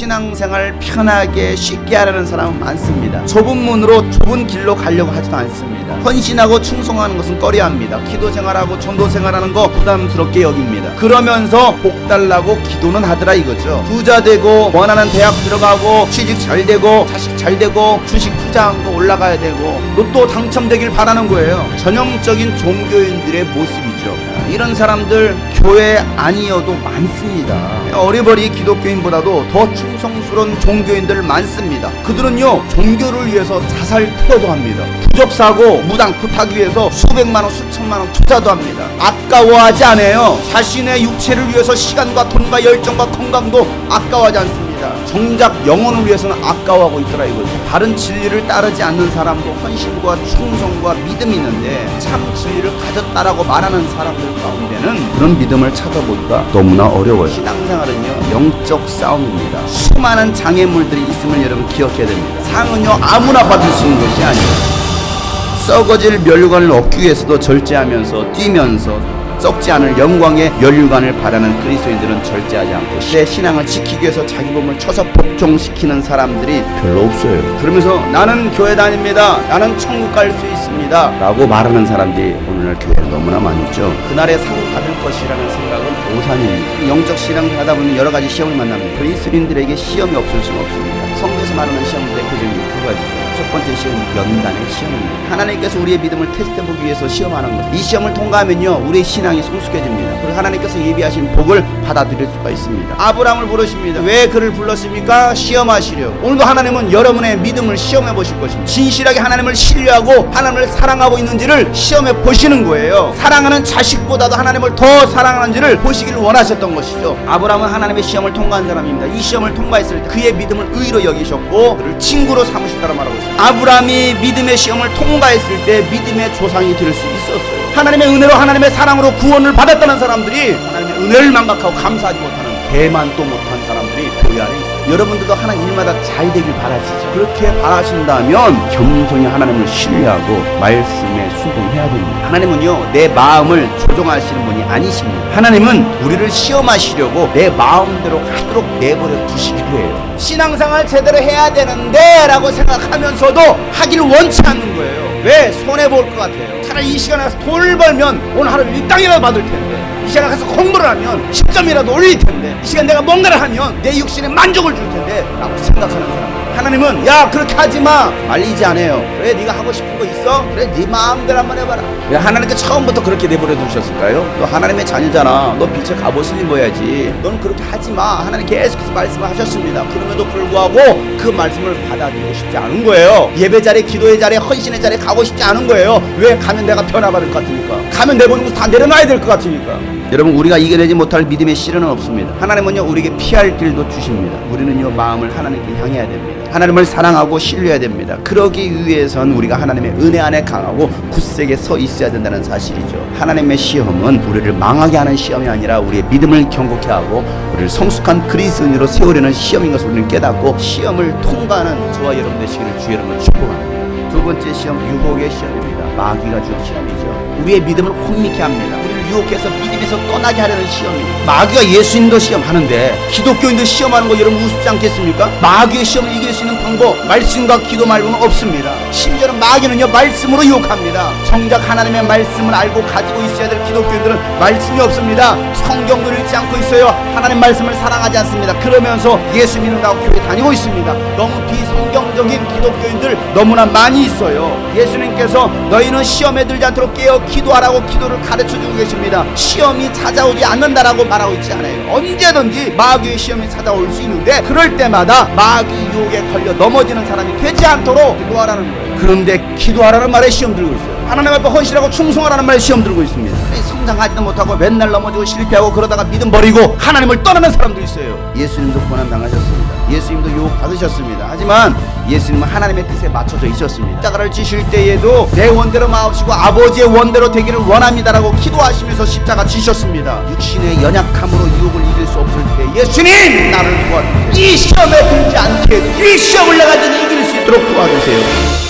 신앙생활 편하게 쉽게 하려는 사람은 많습니다. 좁은 문으로 좁은 길로 가려고 하지도 않습니다. 헌신하고 충성하는 것은 꺼려합니다. 기도생활하고 전도생활하는 거 부담스럽게 여깁니다. 그러면서 복 달라고 기도는 하더라 이거죠. 부자 되고 원하는 대학 들어가고 취직 잘 되고 자식 잘 되고 주식 투자한 거 올라가야 되고 로또 당첨되길 바라는 거예요. 전형적인 종교인들의 모습이죠. 이런 사람들 교회 아니어도 많습니다. 어리버리 기독교인보다도 더 충성스러운 종교인들 많습니다. 그들은요 종교를 위해서 자살 투여도 합니다. 부적사고 무당 굿하기 위해서 수백만원 수천만원 투자도 합니다. 아까워하지 않아요. 자신의 육체를 위해서 시간과 돈과 열정과 건강도 아까워하지 않습니다. 정작 영혼을 위해서는 아까워하고 있더라 이거죠. 바른 진리를 따르지 않는 사람도 헌신과 충성과 믿음이 있는데 참 진리를 가졌다라고 말하는 사람들 가운데는 그런 믿음을 찾아보기가 너무나 어려워요. 신앙생활은요 영적 싸움입니다. 수많은 장애물들이 있음을 여러분 기억해야 됩니다. 상은요 아무나 받을 수 있는 것이 아니에요. 썩어질 면류관을 얻기 위해서도 절제하면서 뛰면서 썩지 않을 영광의 면류관을 바라는 그리스도인들은 절제하지 않고 내 신앙을 지키기 위해서 자기 몸을 쳐서 복종시키는 사람들이 별로 없어요. 그러면서 나는 교회 다닙니다. 나는 천국 갈 수 있습니다 라고 말하는 사람들이 오늘날 교회에 너무나 많이 있죠. 그날에 상 받을 것이라는 생각은 오산입니다. 영적 신앙을 하다 보면 여러 가지 시험을 만납니다. 그리스도인들에게 시험이 없을 수가 없습니다. 성경에서 말하는 시험 대표적인 게 두 가지죠. 첫 번째 시험은 연단의 시험입니다. 하나님께서 우리의 믿음을 테스트해보기 위해서 시험하는 것. 이 시험을 통과하면요 우리의 신앙이 성숙해집니다. 그리고 하나님께서 예비하신 복을 받아들일 수가 있습니다. 아브라함을 부르십니다. 왜 그를 불렀습니까? 시험하시려고. 오늘도 하나님은 여러분의 믿음을 시험해 보실 것입니다. 진실하게 하나님을 신뢰하고 하나님을 사랑하고 있는지를 시험해 보시는 거예요. 사랑하는 자식보다도 하나님을 더 사랑하는지를 보시기를 원하셨던 것이죠. 아브라함은 하나님의 시험을 통과한 사람입니다. 이 시험을 통과했을 때 그의 믿음을 의로 여기셨고 그를 친구로 삼으셨다고 말하고 있습니다. 아브라함이 믿음의 시험을 통과했을 때 믿음의 조상이 될 수 있었어요. 하나님의 은혜로 하나님의 사랑으로 구원을 받았다는 사람들이 하나님의 은혜를 망각하고 감사하지 못하는 배만도 못한 사람들이 교회 안에 있어요. 여러분들도 하나님 일마다 잘 되길 바라시죠. 그렇게 바라신다면 겸손히 하나님을 신뢰하고 말씀에 순종해야 됩니다. 하나님은요 내 마음을 조종하시는 분이 아니십니다. 하나님은 우리를 시험하시려고 내 마음대로 하도록 내버려 두시기도 해요. 신앙생활 제대로 해야 되는데 라고 생각하면서도 하길 원치 않는 거예요. 왜? 손해볼 것 같아요. 차라리 이 시간에 가서 돈을 벌면 오늘 하루 일당이라도 받을 텐데 이 시간에 가서 공부를 하면 10점이라도 올릴 텐데 이 시간 내가 뭔가를 하면 내 육신에 만족을 줄 텐데 라고 생각하는 사람. 하나님은 야 그렇게 하지마 말리지 않아요. 그래 네가 하고 싶은 거 있어? 그래 네 마음대로 한번 해봐라. 왜 하나님께 처음부터 그렇게 내버려 두셨을까요? 너 하나님의 자녀잖아. 너 빛의 갑옷을 입어야지. 너는 그렇게 하지마. 하나님 계속해서 말씀을 하셨습니다. 그럼에도 불구하고 그 말씀을 받아들이고 싶지 않은 거예요. 예배 자리에 기도의 자리에 헌신의 자리에 가고 싶지 않은 거예요. 왜? 가면 내가 변화받을 것 같으니까. 가면 내보는 거 다 내려놔야 될 것 같으니까. 여러분 우리가 이겨내지 못할 믿음의 시련은 없습니다. 하나님은요 우리에게 피할 길도 주십니다. 우리는요 마음을 하나님께 향해야 됩니다. 하나님을 사랑하고 신뢰해야 됩니다. 그러기 위해선 우리가 하나님의 은혜 안에 강하고 굳세게 서 있어야 된다는 사실이죠. 하나님의 시험은 우리를 망하게 하는 시험이 아니라 우리의 믿음을 견고케 하고 우리를 성숙한 그리스도인으로 세우려는 시험인 것을 우리는 깨닫고 시험을 통과하는 저와 여러분 되시기를 주 여러분을 축복합니다. 두 번째 시험 유혹의 시험입니다. 마귀가 주는 시험이죠. 우리의 믿음을 혼미케 합니다. 우리를 유혹해서 믿음에서 떠나게 하려는 시험입니다. 마귀가 예수님도 시험하는데 기독교인도 시험하는 거 여러분 우습지 않겠습니까? 마귀의 시험을 이길 수 있는 방법 말씀과 기도 말고는 없습니다. 심지어는 마귀는요 말씀으로 유혹합니다. 정작 하나님의 말씀을 알고 가지고 있어야 될 기독교인들은 말씀이 없습니다. 성경도 읽지 않고 있어요. 하나님 말씀을 사랑하지 않습니다. 그러면서 예수 믿는다고 교회 다니고 있습니다. 너무 비성경적인 기독교인들 너무나 많이 있어요. 예수님께서 너희는 시험에 들지 않도록 깨어 기도하라고 기도를 가르쳐주고 계십니다. 시험이 찾아오지 않는다라고 말하고 있지 않아요. 언제든지 마귀의 시험이 찾아올 수 있는데 그럴 때마다 마귀 유혹에 걸려 넘어지는 사람이 되지 않도록 기도하라는 거예요. 그런데 기도하라는 말에 시험 들고 있어요. 하나님 앞에 헌신하고 충성하라는 말에 시험 들고 있습니다. 성장하지도 못하고 맨날 넘어지고 실패하고 그러다가 믿음 버리고 하나님을 떠나는 사람도 있어요. 예수님도 고난 당하셨습니다. 예수님도 유혹 받으셨습니다. 하지만 예수님은 하나님의 뜻에 맞춰져 있었습니다. 십자가를 지실 때에도 내 원대로 마옵시고 아버지의 원대로 되기를 원합니다라고 기도하시면서 십자가 지셨습니다. 육신의 연약함으로 유혹을 이길 수 없을 때 예수님 나를 도와주세요. 이 시험에 들지 않게 이 시험을 내가 이길 수 있도록 도와주세요.